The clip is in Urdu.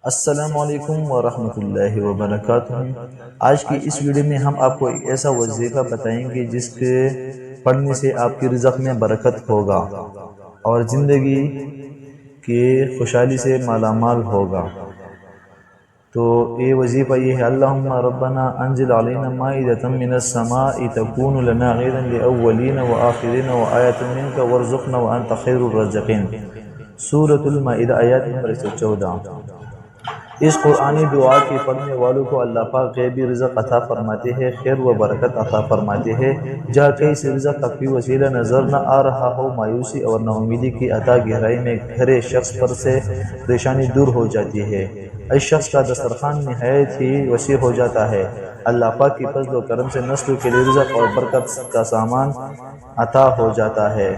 السلام علیکم ورحمۃ اللہ وبرکاتہ۔ آج کی اس ویڈیو میں ہم آپ کو ایک ایسا وظیفہ بتائیں گے جس کے پڑھنے سے آپ کی رزق میں برکت ہوگا اور زندگی کی خوشحالی سے مالا مال ہوگا۔ تو یہ وظیفہ یہ ہے: اللہم ربنا انزل علینا مائدۃ من السماء تکون لنا عیدا للاولین والآخرین وآیۃ منک وارزقنا وانت خیر الرازقین۔ سورۃ المائدہ آیات نمبر 114۔ اس قرآنی دعا کے پڑھنے والوں کو اللہ پاک غیبی رزق عطا فرماتے ہیں، خیر و برکت عطا فرماتے ہیں۔ جہاں کہیں سے رزق کا کوئی وسیلہ نظر نہ آ رہا ہو، مایوسی اور نا امیدی کی عطا گہرائی میں گھرے شخص پر سے پریشانی دور ہو جاتی ہے۔ اس شخص کا دسترخوان نہایت ہی وسیع ہو جاتا ہے۔ اللہ پاک کی فضل و کرم سے نسلوں کے لیے رزق اور برکت کا سامان عطا ہو جاتا ہے۔